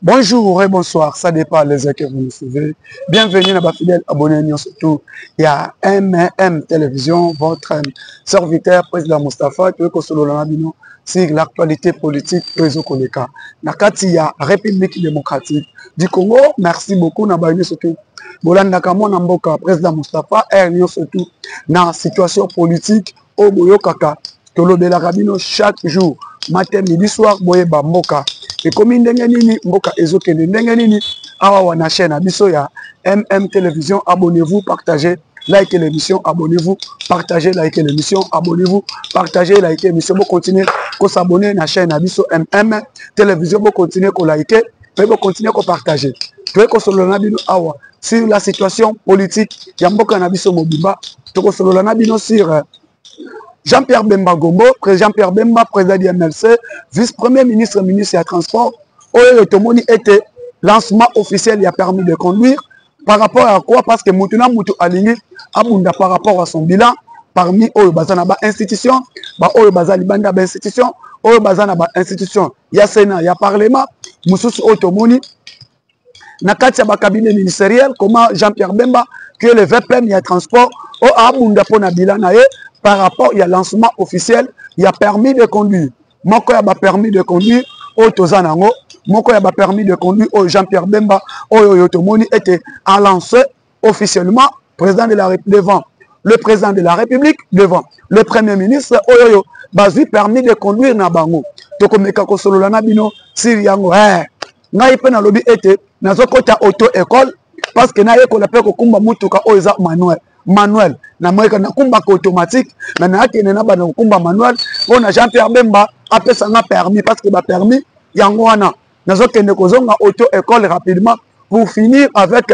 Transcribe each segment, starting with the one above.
Bonjour et bonsoir, ça dépend les heures que vous nous suivez. Bienvenue à ma fidèle abonnés, surtout. Il y a MM Télévision, votre serviteur, président Moustapha, qui est sur l'actualité politique, réseau Koleka. Nakati, il y a République démocratique du Congo. Merci beaucoup, Nabaïne surtout. Bolanda Kamon Namboka, président Moustapha, et surtout, dans la situation politique, au Boyo Kaka, que l'on de la Rabino chaque jour, matin, midi, soir, Boye Bamboka. Et comme ndenge nini mboka ezokende ndenge nini awa wana chaîne abiso ya MM Télévision, abonnez-vous, partagez, likez l'émission, abonnez-vous, partagez, likez l'émission, abonnez-vous, partagez, likez l'émission, vous continuez à s'abonner à la chaîne abiso MM Télévision, vous continuez à liker, vous continuez à partager. Tu es awa sur la situation politique ya mboka nabiso mobimba, tu es sur Jean-Pierre Bemba Gombo, Jean-Pierre Bemba, président du MLC, vice-premier ministre, ministre des Transports, Oyo Tomoni était lancement officiel, il a permis de conduire. Par rapport à quoi? Parce que Moutuna Moutou Aligné, Abunda par rapport à son bilan, parmi Oyo Bazana institution, Oyo Bazali Banda institution, Oyo Bazana institution, il y a Sénat, il y a Parlement, Moussous Otomoni, Nakati ba cabinet ministériel, comment Jean-Pierre Bemba, que le VPM, il y a transport, Oyo Abunda Pona bilan, par rapport, il y a lancement officiel, il y a permis de conduire. Moko y a permis de conduire, au Tozanango, Moko y a permis de conduire, au Jean-Pierre Bemba, au Yotomoni était à lancer officiellement président de la République devant le président de la République, devant le premier ministre, Oyo, Bazi permis de conduire Nabango. Tokomeka Kosololana Bino, Siriango, Ngai pena lobi ete, Nazokota auto-école, parce que Naye Kolapé Kokumba Mutuka Oza Manuel, na moyeka na kumba automatique, na na kene na bana kumba manuel, on a Jean-Pierre Bemba après ça n'a permis parce que ba permis yango wana nazo kene kozonga auto école rapidement pour finir avec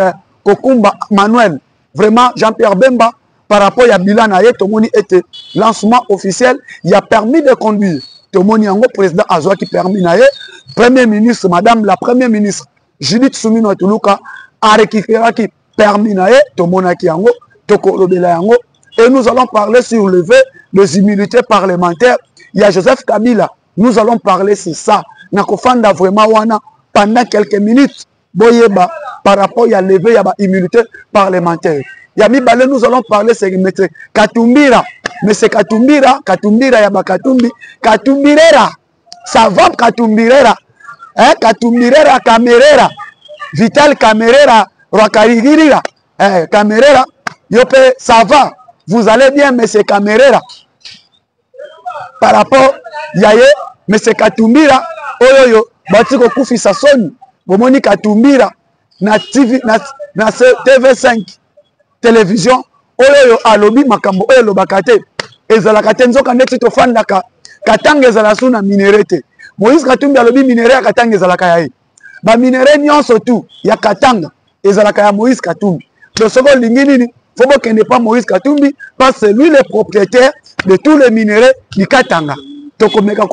kokumba manuel. Vraiment Jean-Pierre Bemba par rapport à bilan na ye tomoni était lancement officiel, il a permis de conduire. Tomoni yango président azwa qui permis na ye, premier ministre madame la première ministre Judith Soumino Tuluka a récupéré qui permis na ye tomona ki yango. Et nous allons parler sur le lever des immunités parlementaires. Il y a Joseph Kabila. Nous allons parler sur ça. Nakofanda vraiment wana pendant quelques minutes. Boyeba par rapport à lever à immunité parlementaire. Yami Balé, nous allons parler sur M. Katumbira. Mais c'est Katumbira, Yaba Katumbi, Katumbirera. Ça va Katumbirera. Katumbirera, Camerera. Vital Camerera, Rokarigirira. Camerera. Yope, ça va, vous allez bien, M. Camerera. Par rapport, Yaye, M. Katumbira, Oyoyo, Batiko Koufi Sassoni, Bomoni Katumbira, na TV5, télévision, Oyoyo, Alobi, Makambo, Oyo, Bakate, Ezalakate, Nzoka, Netito Fandaka, Katanga, Ezalasuna, Minerete. Moïse Katumbi, Alobi, Minere, Katanga, Ezalakayae. Ba Minere, Nyon, surtout, ya Katanga, Ezalakaya, Moïse Katumbi. Le second Lingini, il faut qu'il n'y ait pas Moïse Katumbi, parce que lui, le propriétaire de tous les minéraux du Katanga. Tokomeka,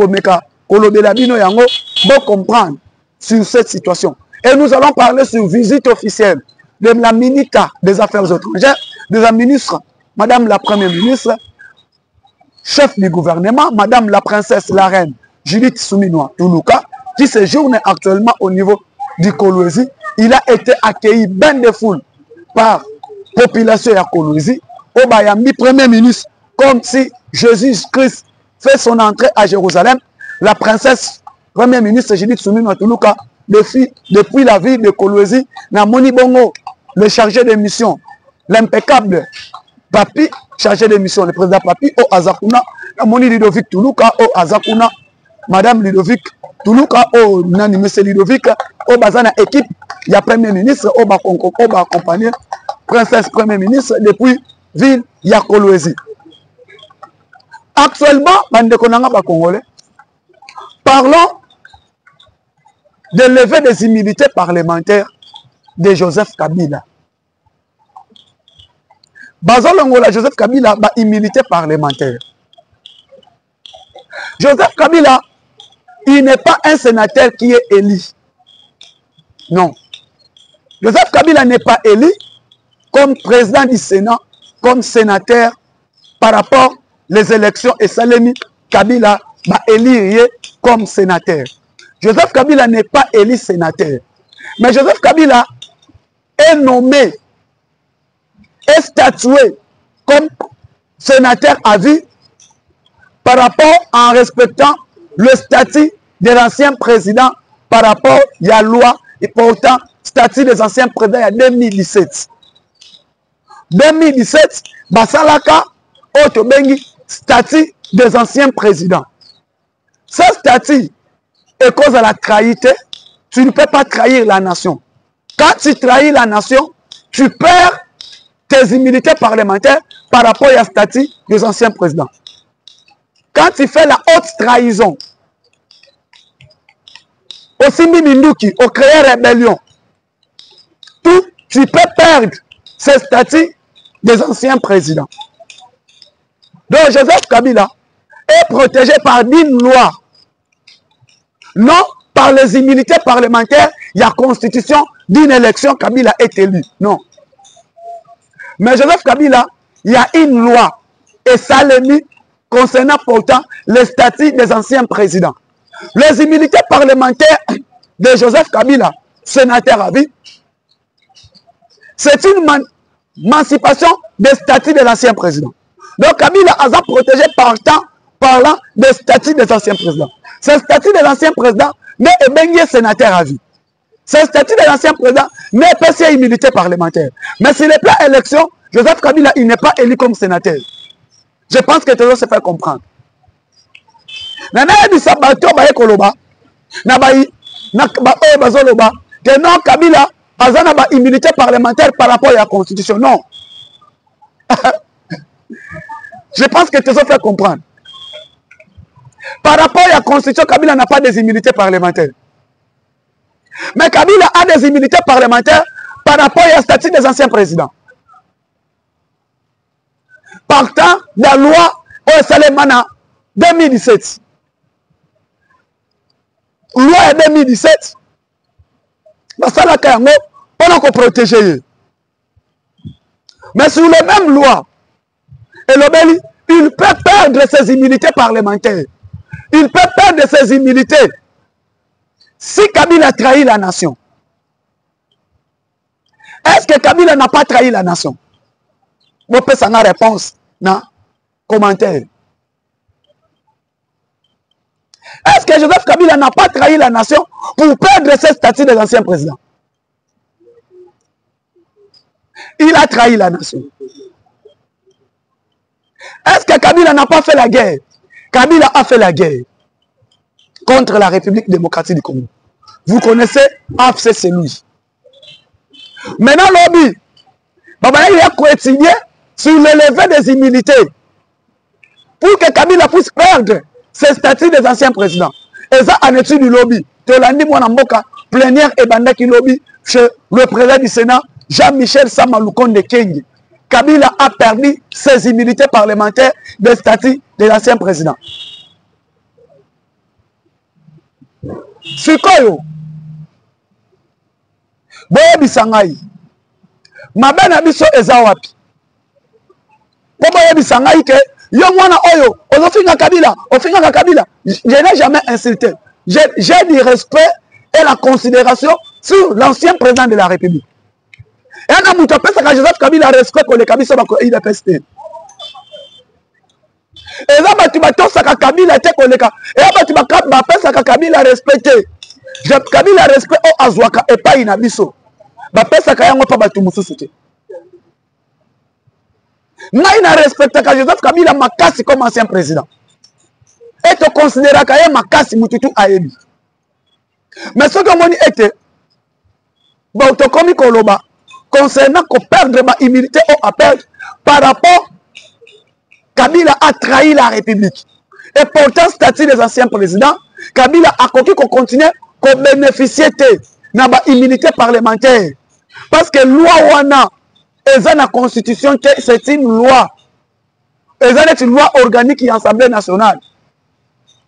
Kolobelabino Yango, pour comprendre sur cette situation. Et nous allons parler sur visite officielle de la ministre des Affaires étrangères, de la ministre, Madame la Première ministre, chef du gouvernement, Madame la Princesse, la Reine, Judith Soumino Tuluka, qui séjourne actuellement au niveau du Kolwezi. Il a été accueilli bien de foule par population ya Kolwezi, au Bayambi, premier ministre, comme si Jésus-Christ fait son entrée à Jérusalem. La princesse, premier ministre Judith Soumino Tuluka, depuis la ville de Kolwezi, na Moni Bongo, le chargé de mission, l'impeccable Papi, chargé de mission, le président Papi, au Azakuna, na Moni Ludovic Tuluka, au Azakuna, Madame Ludovic Tuluka, au Nani Monsieur Ludovic, au Bazana équipe, il y a premier ministre, au ba accompagné. Princesse Premier ministre depuis ville ya Kolwezi. Actuellement, Congolais, parlons de lever des immunités parlementaires de Joseph Kabila. Bazolongola Joseph Kabila, immunité parlementaire. Joseph Kabila, il n'est pas un sénateur qui est élu. Non. Joseph Kabila n'est pas élu comme président du Sénat, comme sénateur, par rapport aux élections et Salemi Kabila va élire comme sénateur. Joseph Kabila n'est pas élu sénateur. Mais Joseph Kabila est nommé et statué comme sénateur à vie par rapport en respectant le statut de l'ancien président par rapport à la loi et pourtant statut des anciens présidents en 2017. 2017, Basalaka Otobengi, statut des anciens présidents. Ce statut est cause à la trahité. Tu ne peux pas trahir la nation. Quand tu trahis la nation, tu perds tes immunités parlementaires par rapport au statut des anciens présidents. Quand tu fais la haute trahison, au Simbi Minduki, au créer rébellion, tu peux perdre ce statut des anciens présidents. Donc Joseph Kabila est protégé par une loi, non par les immunités parlementaires, il y a constitution d'une élection, Kabila est élu. Non. Mais Joseph Kabila, il y a une loi, et ça l'est mis concernant pourtant le statut des anciens présidents. Les immunités parlementaires de Joseph Kabila, sénateur à vie, c'est une émancipation des statuts de l'ancien président. Donc Kabila a protégé parlant des statuts des anciens présidents. Ce statut des anciens présidents n'est pas sénateur à vie. Ce statut de l'ancien président n'est pas si immunité parlementaire. Mais sur les plans élection, Joseph Kabila, il n'est pas élu comme sénateur. Je pense que tu dois se faire comprendre. Nana di sabato ba ekoloba na ba bazoloba que non Kabila azana ba immunité parlementaire par rapport à la constitution. Non. Je pense que tu dois faire comprendre. Par rapport à la constitution, Kabila n'a pas des immunités parlementaires. Mais Kabila a des immunités parlementaires par rapport au statut des anciens présidents. Partant de la loi Salemana 2017. Loi 2017. On a protégé. Mais sur les mêmes lois, il peut perdre ses immunités parlementaires. Il peut perdre ses immunités si Kabila trahit la nation. Est-ce que Kabila n'a pas trahi la nation? Vous pouvez s'en avoir réponse dans commentaire. Est-ce que Joseph Kabila n'a pas trahi la nation pour perdre ses statuts des anciens présidents? Il a trahi la nation. Est-ce que Kabila n'a pas fait la guerre? Kabila a fait la guerre contre la République démocratique du Congo. Vous connaissez AFC, c'est lui. Maintenant, lobby, il a continué sur l'élevé des immunités pour que Kabila puisse perdre ses statuts des anciens présidents. Et ça, en étude du lobby, Tolandi Mwanamboka, plénière et Bandaki lobby, chez le président du Sénat, Jean-Michel Samaloukonde Kengi. Kabila a perdu ses immunités parlementaires des statuts des anciens présidents. Sikoyo, Boye Bisangai, Mabena Biso Ezawapi. Boye Bisangai ke, Yomwana Oyo, Ozofinga Kabila, Ofinga Kabila. Je n'ai jamais insulté. J'ai du respect et la considération sur l'ancien président de la République. Et on a montré que Joseph Kabila respect pour les Kabila il a pesté. Et là, tu vas que Kabila était collègue. Et là, tu vas que Kabila respecté. Kabila respect au Azwaka et pas Inabiso. Bapesa Kayango pas Batumusu soute. N'a respecté que Joseph Kabila Makasi comme ancien président. Et tu considères que Makasi Mututu Ayebi. Mais ce que moi était, Bautokomi Koloba, concernant qu'on perde ma immunité ou à perdre par rapport Kabila a trahi la République. Et pourtant, statut des anciens présidents, Kabila a compris qu'on continue qu'on bénéficier de la immunité parlementaire. Parce que loi wana, la constitution, c'est une loi. C'est une loi organique et Assemblée nationale.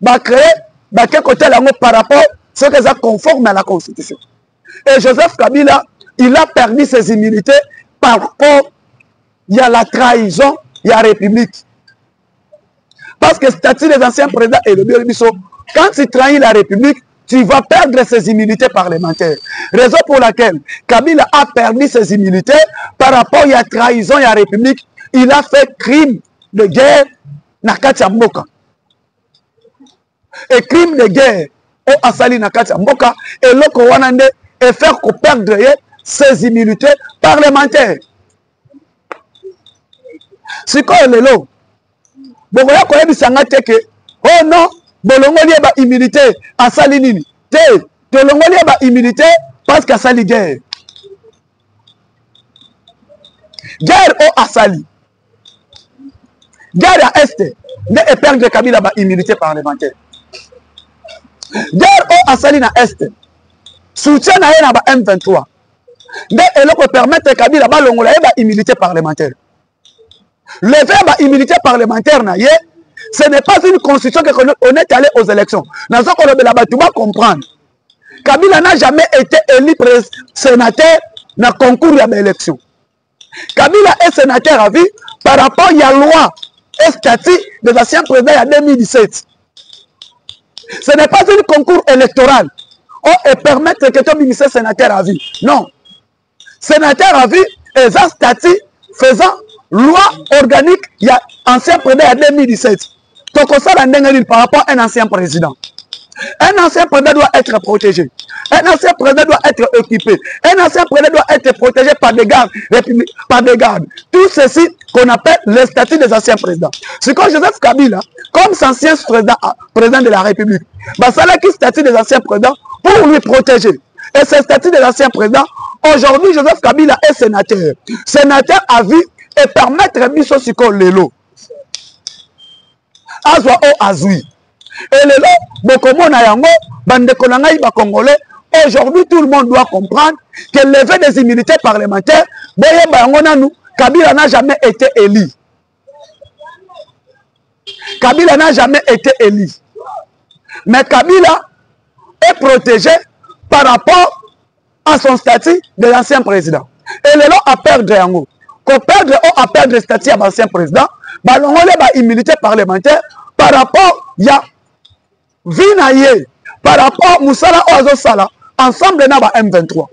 Va créer, va côté par rapport à ce qui est conforme à la constitution. Et Joseph Kabila, il a perdu ses immunités par rapport, il y a la trahison, il y a la République. Parce que le statut des anciens présidents et le Bisso, quand tu trahis la République, tu vas perdre ses immunités parlementaires. Raison pour laquelle Kabila a perdu ses immunités par rapport à la trahison à la République. Il a fait crime de guerre Nakati Mboka. Et crime de guerre au Asali Nakati Mboka et l'autre Wanande et faire perdre ses immunités parlementaires. C'est quoi le lot? Bon, il y a des que oh non, bolongoli ba immunité Asali nini. Te, bolongoli ba immunité parce qu'Asali guerre. Guerre au Asali. Guerre à Est, de perdre Kabila ba immunité parlementaire. Guerre au Asali na Est. Soutien na ba M23. De eloko permettre Kabila ba longola ba immunité parlementaire. Lever ba immunité parlementaire na ye, ce n'est pas une constitution qu'on est allé aux élections. Nous avons comprendre. Kabila n'a jamais été élu sénateur dans le concours de l'élection. Kabila est sénateur à vie par rapport à la loi et statut des anciens présidents en 2017. Ce n'est pas un concours électoral et permettre que tu sois sénateur à vie. Non. Sénateur à vie est un statut faisant loi organique il y a ancien président en 2017. Donc ça par rapport à un ancien président. Un ancien président doit être protégé. Un ancien président doit être équipé. Un ancien président doit être protégé par des gardes. Tout ceci qu'on appelle le statut des anciens présidents. C'est comme Joseph Kabila, comme ancien président de la République, ça a qui statut des anciens présidents pour lui protéger. Et ce statut des anciens présidents, aujourd'hui Joseph Kabila est sénateur. Sénateur à vie et permettre Miso Siko Lelo. Azwa o Azui. Et Lelo, Bokomo Nayango, Bandekonangaï Congolais, aujourd'hui tout le monde doit comprendre que lever des immunités parlementaires, Kabila n'a jamais été élu. Kabila n'a jamais été élu. Mais Kabila est protégé par rapport à son statut de l'ancien président. Et Lelo a perdu Yango. Qu'on perdre ou à perdre le statut à l'ancien président, on a une immunité parlementaire par rapport à Vinaye, par rapport à Moussala Oazo Sala, ensemble dans M23.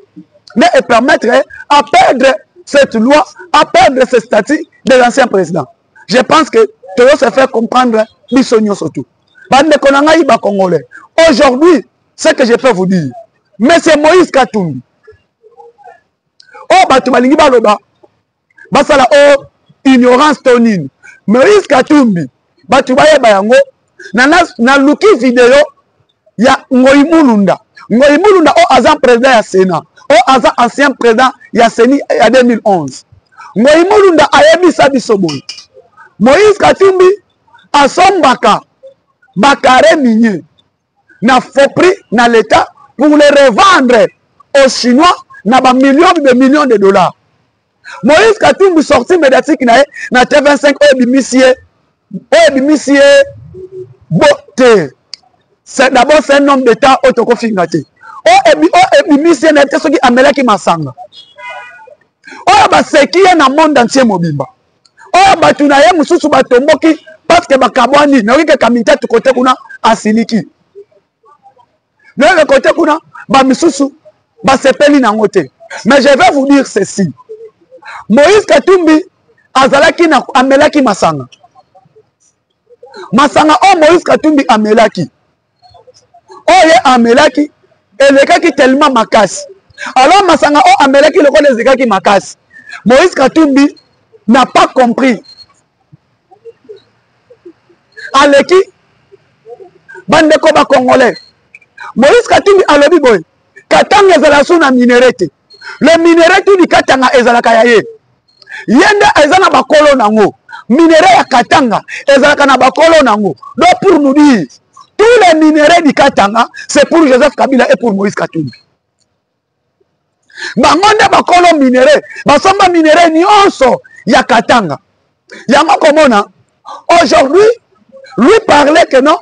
Mais permettre à perdre cette loi, à perdre ce statut de l'ancien président. Je pense que tout se fait comprendre Bissonio surtout. Congolais. Aujourd'hui, ce que je peux vous dire, M. Moïse Katumbi, oh, Batumalingi Baloba, basala o ignorance tonine. Moïse Katumbi batubaye bayango na luki video ya Ngoimulunda. Ngoimulunda o ancien président ya Sénat, o ancien président ya Séni ya 2011. Ngoimulunda ayebisa biso boye. Moïse Katumbi asombaka bakare minier na faux prix na l'état pour les revendre aux Chinois na ba millions de dollars. Moïse Katumbi sorti médiatique na T25 Oebimisie Bote. C'est d'abord un homme d'État Otoko Fingate. Oebimisie na Tesoki Amelaki Masanga. Oya baseki na monde entier mobimba. Oya batunaye mususu batomboki parce que bakabwani na wike kamita tu côté kuna asiliki. Na le côté kuna ba misusu basepeli na ngote. Mais je vais vous dire ceci. Moïse Katumbi azalaki na amelaki Masanga. Masanga o Moïse Katumbi amelaki. Oye amelaki elekaki tellement makasi. Alors Masanga o amelaki le ko ezekaki makasi. Moïse Katumbi n'a pas compris. Aleki bandeko ba Congolais. Moïse Katumbi alobi boy. Katanga ezala suna minerete. Le minerai tout di Katanga ezalaka ya ye. Yende ezana bakolo nango. Minerai ya Katanga ezalaka na bakolo nango. Donc pour nous dire, tous les minéraux du Katanga, c'est pour Joseph Kabila et pour Moïse Katumbi. Bangonde bakolo minerai, basomba minerai nyonso ya Katanga. Yango komona, aujourd'hui, lui parlait que non,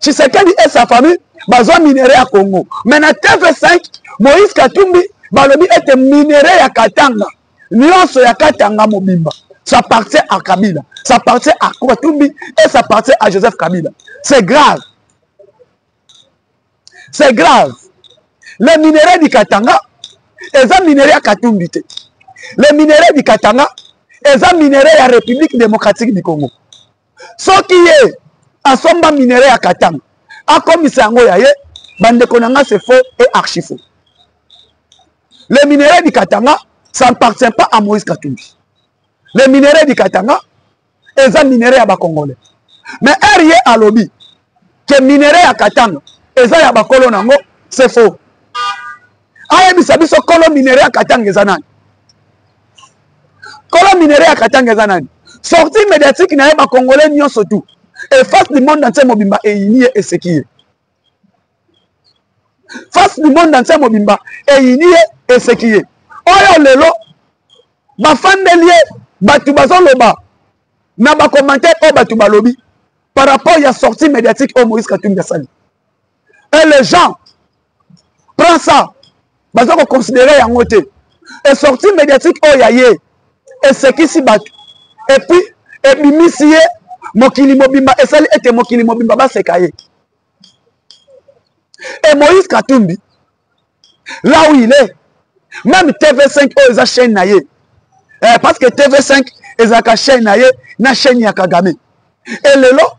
Tshisekedi et sa famille, bazwa minerai à Congo. Mais na TV5, Moïse Katumbi, balobi était minerai ya Katanga. Nyonso ya Katanga mobimba. Ça appartient à Kabila. Ça appartient à Katumbi et ça appartient à Joseph Kabila. C'est grave. C'est grave. Les minéraux du Katanga, ils ont minéraux à Katumbi. Les minéraux du Katanga, ils ont minéraux à la République démocratique du Congo. Ce qui est à Somba minéraux à Katanga, à commissaire Ngoyaye, bande konanga c'est faux et archi faux. Les minéraux du Katanga, ça n'appartient pas à Moïse Katumbi. Les minéraux du Katanga, ils ont minéraux à bas Congolais. Mais rien à lobby, que minéraux à Katanga, ils ont à bas Kolonango, c'est faux. Aye bisabiso kolo minéraux à Katanga zanani. Kolo minéraux à Katanga zanani. Sortie médiatique na ba Congolais nyon surtout. Et face du monde entier mobimba et ini et ce qui est. Face du monde entier mobimba et ini et ce qui est. Oyo lelo ba fandelie batu bazoloba na ba commentaire o batu balobi par rapport à la sortie médiatique au Moïse Katumbi Sali. Et les gens prennent ça. Ils vont considérer en côté. Et sortie médiatique au yaye. Et ce qui s'y bat. Et puis, et bimisie, mokili mobimba, et ça était mokili mobimba, bah c'est caillé. Et Moïse Katumbi, là où il est, même TV5, oh, ils ont chaîne naïe. Parce que TV5, ils ont chaîne naïe, na chaîne Yakagame. Et le lot,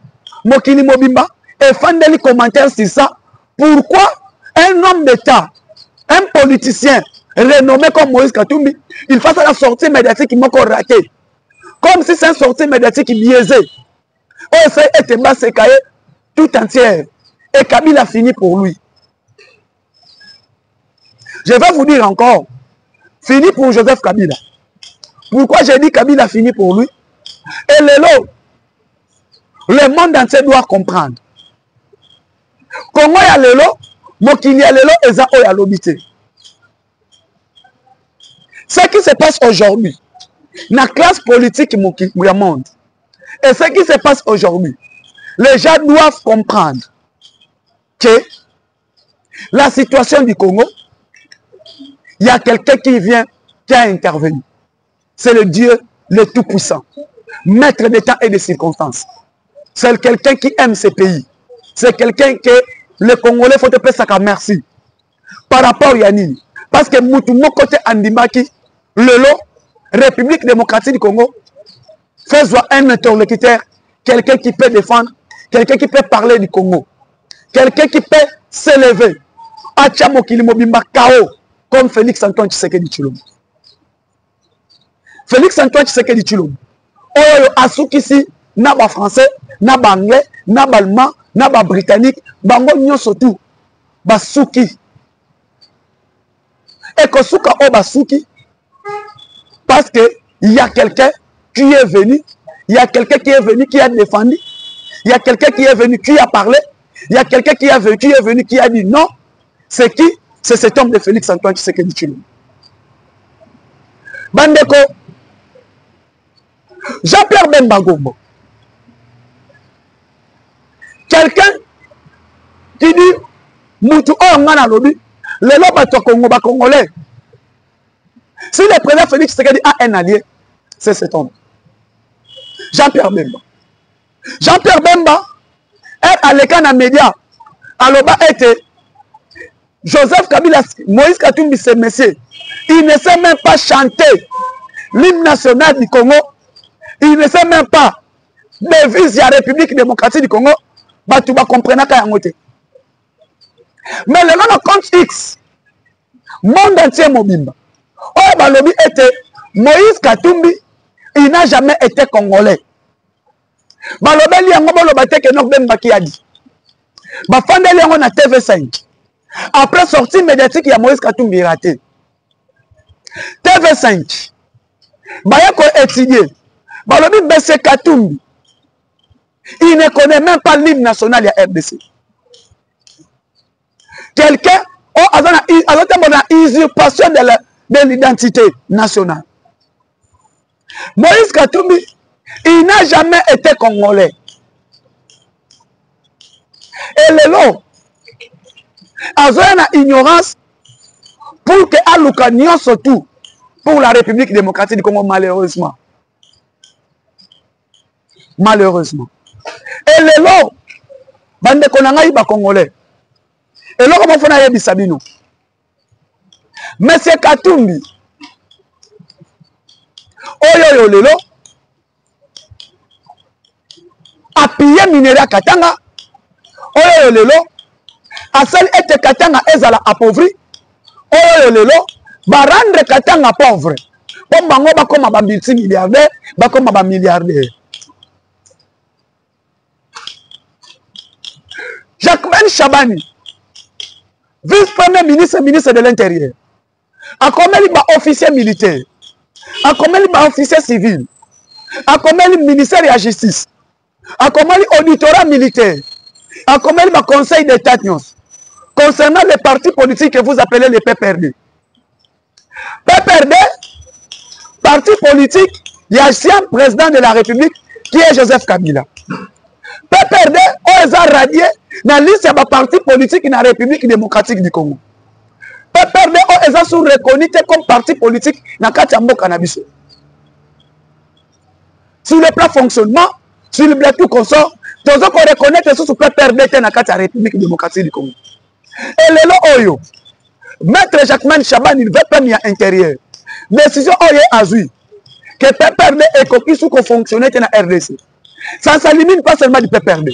mokili mobimba, et fan de commentaires sur ça. Pourquoi un homme d'État, un politicien renommé comme Moïse Katumbi, il fasse la sortie médiatique qui m'a encore raté. Comme si c'est une sortie médiatique biaisée. Oh, ça a été bassé tout entière. Et Kabila a fini pour lui. Je vais vous dire encore, fini pour Joseph Kabila. Pourquoi j'ai dit Kabila a fini pour lui? Et le monde entier doit comprendre. Congo ya lelo, mokili ya lelo, eza o ya lobité. Ce qui se passe aujourd'hui, dans la classe politique du monde, et ce qui se passe aujourd'hui, les gens doivent comprendre que la situation du Congo, il y a quelqu'un qui vient, qui a intervenu. C'est le Dieu, le Tout-Puissant, maître des temps et des circonstances. C'est quelqu'un qui aime ce pays. C'est quelqu'un que le Congolais faut te payer sa merci. Par rapport à Yanini. Parce que mon côté Andimaki, le lot, République démocratique du Congo, fait voir un interlocuteur, quelqu'un qui peut défendre, quelqu'un qui peut parler du Congo, quelqu'un qui peut s'élever, Achamo Kilimobimba Kao, comme Félix Antoine Tshisekedi Tshilombo. Félix Antoine Tshisekedi Tshilombo. Oyo Asukisi, naba français, naba anglais, naba allemand, naba britannique, bango nyonso tout, basuki. Et que suka o basuki, parce qu'il y a quelqu'un qui est venu, il y a quelqu'un qui est venu, qui a défendu, il y a quelqu'un qui est venu, qui a parlé, il y a quelqu'un qui est venu, qui a dit non. C'est qui? C'est cet homme de Félix Antoine Tshisekedi Tshilombo. Bandeko, Jean-Pierre Bemba Gombo. Quelqu'un qui dit Moutou Ngana Lobi, le lobato Congo Congolais. Si le président Félix Tshisekedi a un allié, c'est cet homme. Jean-Pierre Bemba. Jean-Pierre Bemba est à l'écran des médias. Aloba était Joseph Kabila, Moïse Katumbi, ce monsieur. Il ne sait même pas chanter l'hymne national du Congo. Il ne sait même pas devise de la République démocratique du Congo. Tu vas comprendre qu'il mais le compte X, monde entier mobimba. Oh, balobi était Moïse Katumbi, il n'a jamais été congolais. Balobeli yango bolobate ke nok Bemba qui a dit. Bafandeli yango na TV5. Après sortie médiatique, il y a Moïse Katumbi raté. TV5. Bayako étudier. Balobi Bessé Katumbi. Il ne connaît même pas l'hymne national de RDC. Quelqu'un a une usurpation de l'identité nationale. Moïse Katumbi, il n'a jamais été congolais. Et le lot, a une ignorance pour que Aluka n'y surtout pour la République démocratique du Congo, malheureusement. Malheureusement. Et le lot, bande konanga iba congolais. Et là, comment on a Sabino? Monsieur Katumbi, Oyo Lelo, a pillé minerai à Katanga, Oyo Lelo, a seul été Katanga ezala appauvri, Oyo Lelo, va rendre Katanga pauvre. Comme bango ba comme ba multimilliardaire, ba comme ba milliardaire. Jacquemain Chabani, vice-premier ministre, ministre de l'Intérieur, a combien de officiers militaires, a combien de officiers civils, a combien de ministère de la justice, a combien d'auditorat militaire, a combien de conseil d'État concernant les partis politiques que vous appelez les PPRD. PPRD, parti politique, il y a ancien président de la République qui est Joseph Kabila. PPRD, on a radié dans la liste de parti politique dans la République démocratique du Congo. PPRD, on a reconnu comme parti politique dans le cannabis. Sur le plan fonctionnement, sur le plan tout consort, tous ceux qu'on reconnaît que ce PPRD dans la République démocratique du Congo. Et le Oyo, Maître Jacquemain Chaban, il veut pas mis à l'intérieur. Décision Oyo Azui, que PPRD est coquille sous qu'on fonctionnait dans la RDC. Ça ne s'élimine pas seulement du PPRD.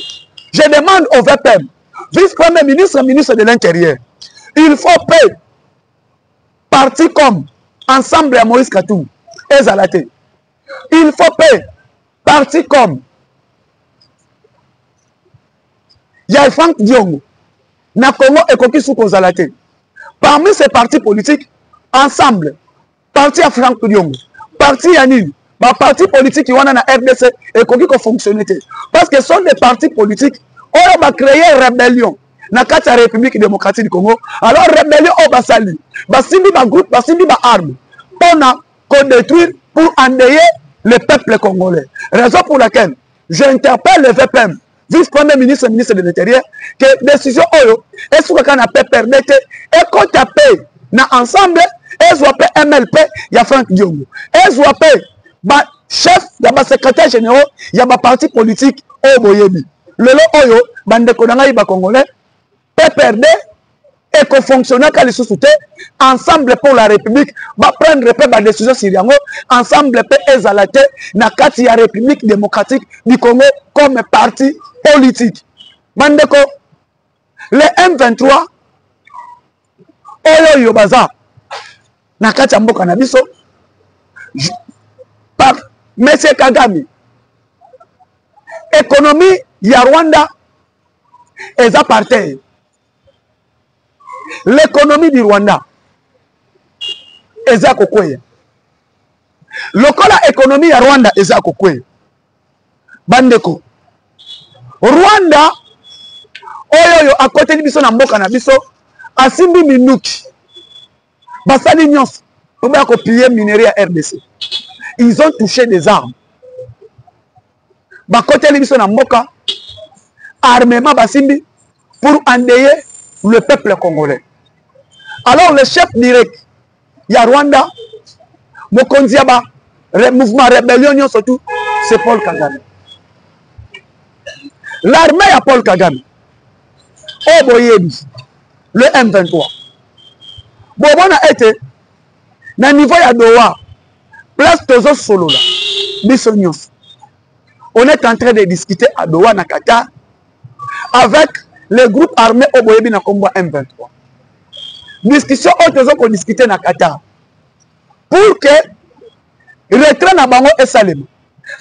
Je demande au VPM, vice-premier ministre, ministre de l'Intérieur, il faut payer parti comme Ensemble à Moïse Katou et Zalaté. Il faut payer parti comme Franck Diongo, na Congo et Koki Souko Zalaté. Parmi ces partis politiques, Ensemble, parti à Franck Diongo, parti Yanine, parti politique qui ont dans la RDC et qui fonctionnent. Parce que ce sont des partis politiques qui ont créé une rébellion dans la République démocratique du Congo. Alors, rébellion au Bassali, Bassimi ba groupe, Bassimi ba arme, pour détruire, pour endeuiller le peuple congolais. Raison pour laquelle j'interpelle le VPM, vice-premier ministre, ministre de l'Intérieur, que décision Oyo, et ce qu'on a perdu, et qu'on a payé ensemble, et soit MLP, il y a Franck Diongo, et soit chef de la secrétaire général, il y a un parti politique au Boyebi. Le Oyo, bande konanga iba congolais, PPRD, et qu'on fonctionne quand les sociétés, ensemble pour la République, va prendre la décision syrienne, ensemble pour exalter la République démocratique du Congo comme parti politique. Bandeko, le M23, Oyo Yobaza, na kati mboka na biso, par M. Kagame, économie ya Rwanda est apartheid. L'économie du Rwanda est à Kokoye. Lokola économie ya Rwanda est à Kokoye. Bandeko. Rwanda, oyo à côté de biso na mboka na biso, asimbi minuki. Basali nyonso, pour bien copier minerai à RDC. Ils ont touché des armes. Bakote libiso na mboka armement basimbi pour endeuiller le peuple congolais. Alors le chef direct ya Rwanda mokonzi ba mouvement rébellion surtout c'est Paul Kagame. L'armée ya Paul Kagame au boyebi le M23. Bobona été na niveau ya Doha place tozo solo là biso nyonso. On est en train de discuter à Doha, na Qatar, avec les groupes armés au Boyebi na combat M23. Discussion autres qu'on discuter na Qatar. Pour que retrait na bango et salem.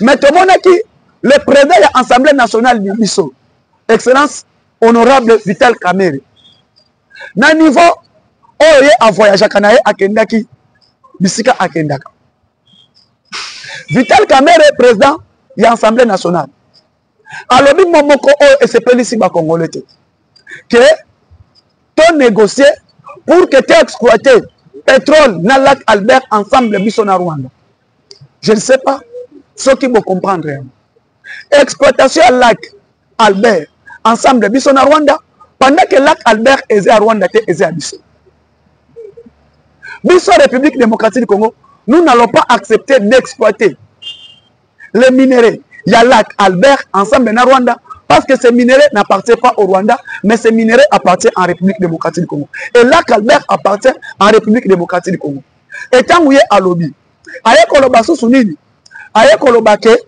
Mais tout le monde qui le président de l'Assemblée nationale du Bisso, Excellence honorable Vital Kamerhe. Na niveau oye a voyage kanaye akendaki bisika akendaka. Vital Kamerhe président il y a l'Assemblée nationale. Alors, il et c'est pas ici Congolais que tu négocié pour que tu exploité pétrole dans le lac Albert ensemble de Rwanda. Je ne sais pas ce qui vont comprendre. Exploitation à lac Albert ensemble de Rwanda pendant que le lac Albert est à Rwanda et à Bissau. Bissau République démocratique du Congo, nous n'allons pas accepter d'exploiter les minéraux, il y a lac Albert ensemble de Rwanda, Parce que ces minéraux n'appartiennent pas au Rwanda, mais ces minéraux appartiennent en République démocratique du Congo. Et là, Albert appartient en République démocratique du Congo. Et tant que vous êtes à lobby, aye koloba sous nini, aye koloba ke,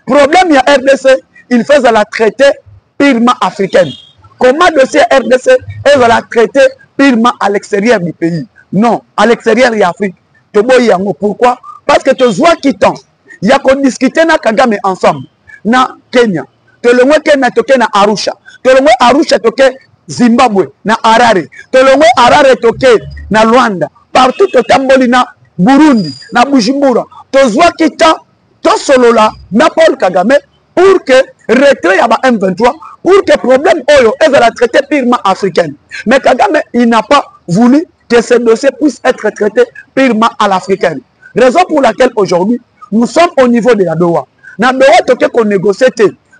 problème il y a RDC, il fait la traiter purement africaine. Comment dossier RDC est la traiter purement à l'extérieur du pays? Non, à l'extérieur de l'Afrique. Pourquoi? Parce que tu vois qui t'en. Il y a qu'on discute na Kagame ensemble. Na Kenya. Tu le vois Kenya toke na Arusha. Tu le vois Arusha toke Zimbabwe na Harare. Tu le vois Harare toke na Rwanda. Partout tu tamboli na Burundi, na Bujumbura. Tu vois qui t'en. Tu solo là na Paul Kagame pour que retrait à M23, pour que problème oyo est la traiter purement africaine. Mais Kagame il n'a pas voulu que ce dossier puisse être traité purement à l'africaine. Raison pour laquelle aujourd'hui, nous sommes au niveau de la Doha. Dans la Doha, toke qu'on négocie,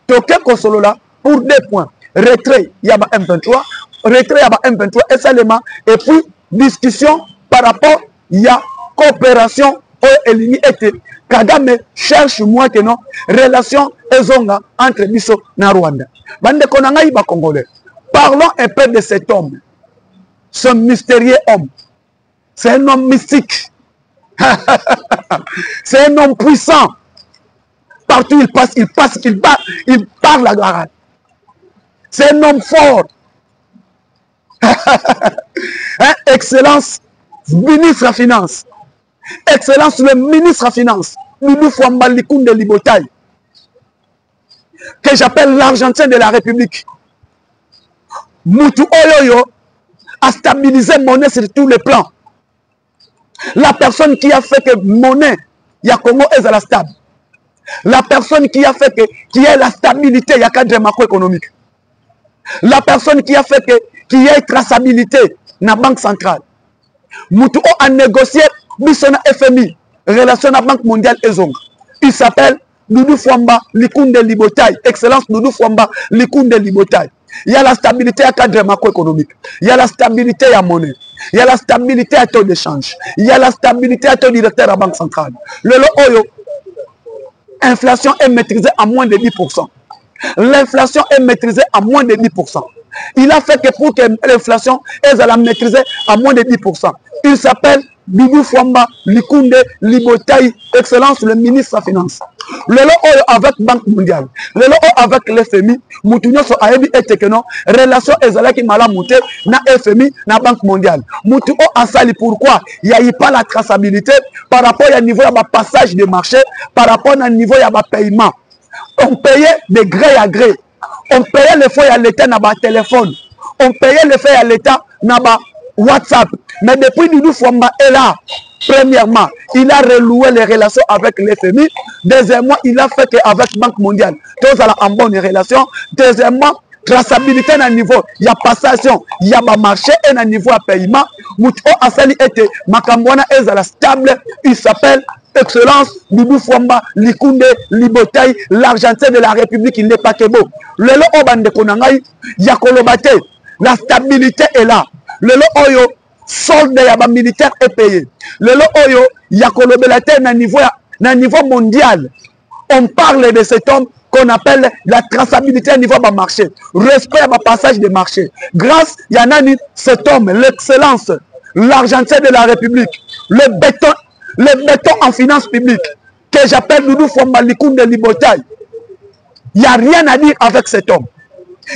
toke qu'on solo là pour 2 points. Retrait, il y a M23, retrait, il y a M23, et seulement, et puis discussion par rapport, il y a coopération, et Kagame cherche moi que non, relation ezonga entre Biso et Rwanda. Bande konanga iba Congolais. Parlons un peu de cet homme. Ce mystérieux homme. C'est un homme mystique. C'est un homme puissant. Partout il passe, il parle la garade. C'est un homme fort. Hein? Excellence, ministre à finance. Excellence, le ministre à finance. Doudou Fwamba Likunde Libotaï. Que j'appelle l'Argentin de la République. Moutou Oyoyo a stabilisé monnaie sur tous les plans. La personne qui a fait que monnaie, il y a Congo est à la stable. La personne qui a fait que, qui est la stabilité, il y a cadre macroéconomique. La personne qui a fait que, qui est traçabilité, la banque centrale. Moutou a négocié, Bissona FMI, relation à la Banque mondiale Ezong. Il s'appelle Doudou Fwamba Likunde Libotaï. Excellence Doudou Fwamba Likunde Libotaï. Il y a la stabilité à cadre macroéconomique. Il y a la stabilité à monnaie. Il y a la stabilité à taux d'échange. Il y a la stabilité à taux directeur à la Banque centrale. Le Oyo, l'inflation est maîtrisée à moins de 10%. L'inflation est maîtrisée à moins de 10%. Il a fait que pour que l'inflation est à la maîtriser à moins de 10%. Il s'appelle Doudou Fwamba Likunde Libotaï, Excellence le ministre des Finances. Le Oyo avec Banque mondiale, le Oyo avec l'FMI, Moutounyo so aebi etekeno, relation ezalaki malamouté na FMI, na Banque mondiale. Moutou asali pourquoi il n'y a pas la traçabilité par rapport au niveau de passage de marché, par rapport au niveau de paiement. On payait de gré à gré. On payait les feuilles à l'État dans le téléphone. On payait les feuilles à l'État dans WhatsApp. Mais depuis Doudou Fwamba est là. Premièrement, il a reloué les relations avec l'FMI. Deuxièmement, il a fait qu'avec Banque mondiale, tous en bonne relation. Deuxièmement, traçabilité à niveau, il y a passation, il y a marché et à niveau à paiement. Moutou Asali était Makambwana est à la stable. Il s'appelle Excellence Doudou Fwamba Likunde Libotaï, l'Argentin de la République, il n'est pas que beau. Le lo obande konangai, yakolobate, la stabilité est là. Le lo oyo, solde yaba militaire est payé. Le lo oyo, yakolobelate na niveau mondial. On parle de cet homme qu'on appelle la traçabilité à niveau de marché. Respect à passage de marché. Grâce à cet homme, l'excellence, l'Argentin de la République, le béton en finance publique, que j'appelle Doudou Fwamba Likunde Libotaï. Il n'y a rien à dire avec cet homme.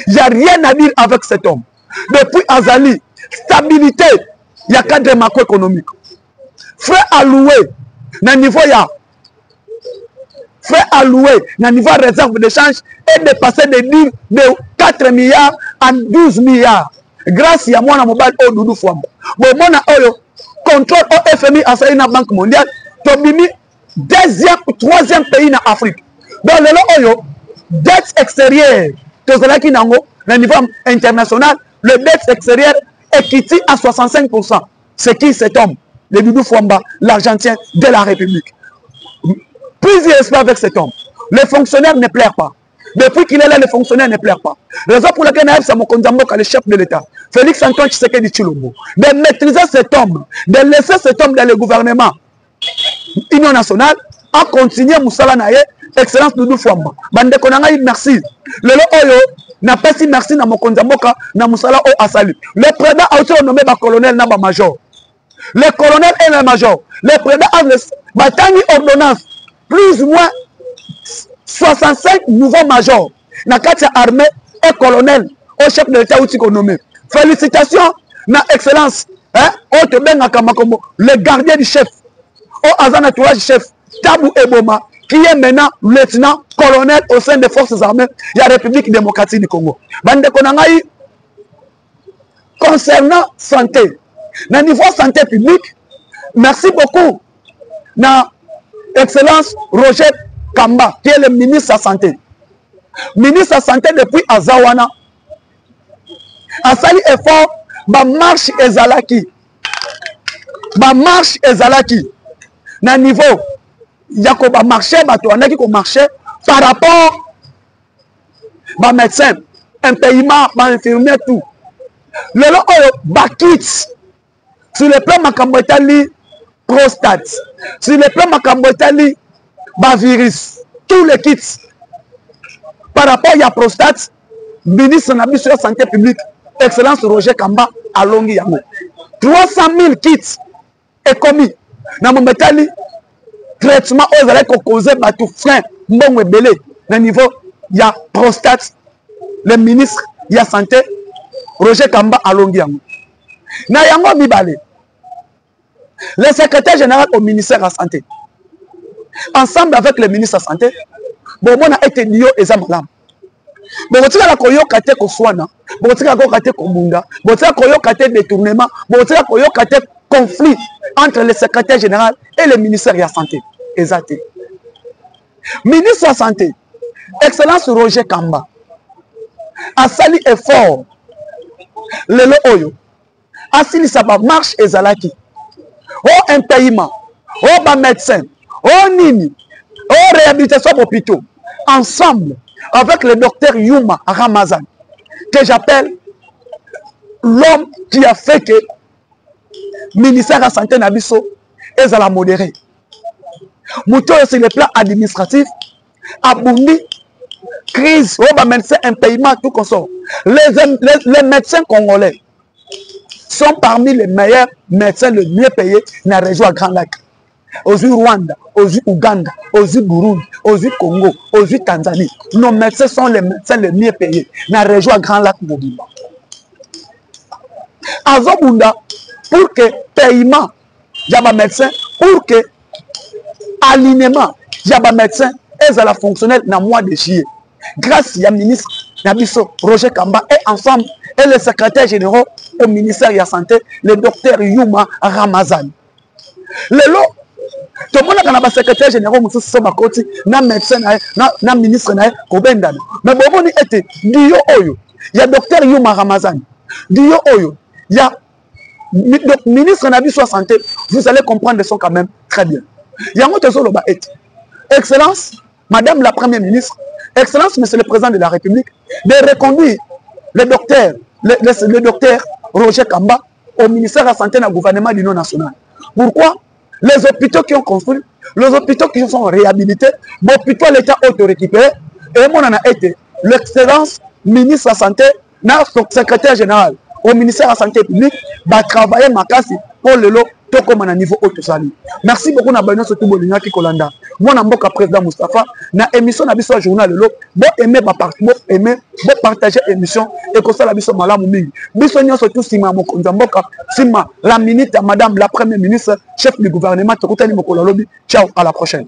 Il n'y a rien à dire avec cet homme. Depuis Azali, stabilité, il y a cadre macroéconomique. Frais alloué, dans le niveau, il y a frais alloués, dans le niveau réserve d'échange, est dépassé de 4 milliards à 12 milliards. Grâce à moi, mobile au Doudou Fwamba. Bon, moi, contrôle au FMI à la Banque mondiale, Tobimi, 3e pays en Afrique. Donc, le dette extérieure, au niveau international, le dette extérieure est quitté à 65%. C'est qui cet homme? Le Doudou Fwamba, l'Argentin de la République. Plusieurs espoirs avec cet homme. Les fonctionnaires ne plairent pas. Depuis qu'il est là, les fonctionnaires ne plairent pas. Raison pour laquelle Naïf Samokonzamboka, le chef de l'État, Félix Antoine Tshisekedi Tshilombo, de maîtriser cet homme, de laisser cet homme dans le gouvernement Union nationale, a continué musala na ye excellence Doudou Fwamba bande konanga merci lelo oyo n'a pas si merci na mokonza mboka na musala o asali le président a été nommé ba colonel na ba major le colonel et le major le président a batangi ordonnance plus ou moins 65 nouveaux majors na kati ya armée et colonel au chef de l'état outi ko nommé félicitations na excellence hein o te benga kamakombo le gardien du chef o azana tourage chef Tabou Eboma qui est maintenant lieutenant colonel au sein des forces armées de la République démocratique du Congo. Bande konangai concernant santé, na niveau santé publique, merci beaucoup na excellence Roger Kamba qui est le ministre de la santé. Ministre de la santé depuis Azawana. Asali effort ba marche ezalaki. Ba marche ezalaki na niveau Yakoba marché, Batouana qui marché par rapport à médecin, un paiement, un infirmier, tout. Le lot bakit sur le plan Makambotali prostate, sur le plan Makambotali virus, tous les kits par rapport à la prostate, ministre de la santé publique, excellence Roger Kamba à Longi Yango. 300 000 kits est commis dans mon métalli. Traitement aux allez causer bateau frein bon belé na niveau il y a prostate le ministre il y a santé Roger Kamba alongi yango na yango mibale le secrétaire général au ministère de la santé ensemble avec le ministre de la santé bon on a été dio ezamalam bon tika la koyoka te ko swana bon tika ko kate ko mbunda bon tika koyoka te détournement bon tika koyoka te conflit entre le secrétaire général et le ministère de la santé. Exact. Ministre de la santé, excellence Roger Kamba, a sali effort. Le oyo, a sali sa marche ezalaki. Oh un paiement, oh ba médecin, oh nini, oh réhabilitation hôpitaux. Ensemble, avec le docteur Yuma Ramazan, que j'appelle l'homme qui a fait que ministère de la santé Nabiso est à la modérée. Mouton sur le plan administratif, Abundi, crise, oh, médecin, un paiement, tout comme ça. Les médecins congolais sont parmi les meilleurs médecins le mieux payés dans la région à Grand Lac. Aux Rwanda, aux Ouganda, aux Burundi, aux Congo, aux Tanzanie. Nos médecins sont les médecins les mieux payés dans la région à Grand Lac Mobimba. Azobunda, pour que paiement, il y a des médecins, pour que alignement, il y a des médecins, et ça la fonctionnel dans le mois de juillet. Grâce à ministre Nabiso Roger Kamba et ensemble, et le secrétaire général au ministère de la Santé, le docteur Yuma Ramazan. Le lot, tout le monde a un secrétaire général, un médecin, un ministre, mais bon, il y a docteur Yuma Ramazan, il y a ministre Nabiso Santé, vous allez comprendre le son quand même très bien. Il y a un autre solo excellence, madame la première ministre, excellence, monsieur le président de la République, de reconduire le docteur Roger Kamba au ministère de la Santé dans le gouvernement de l'Union nationale. Pourquoi? Les hôpitaux qui ont construit, les hôpitaux qui sont réhabilités, les hôpitaux l'État auto-récupéré, et moi on a été l'excellence ministre de la Santé, notre secrétaire général au ministère de la Santé publique, va travailler ma casse pour le lot. Comme à niveau haut sali. Merci beaucoup na bano surtout bolinga ki kolanda. Moi na mboka président Moustapha na émission na biso journal lelo bo aimer ba partager émission et que ça la biso malamu mingi. Biso nyonso tout sima mokonza mboka sima la minute à madame la première ministre chef du gouvernement tokutani mokolo lobi. Ciao à la prochaine.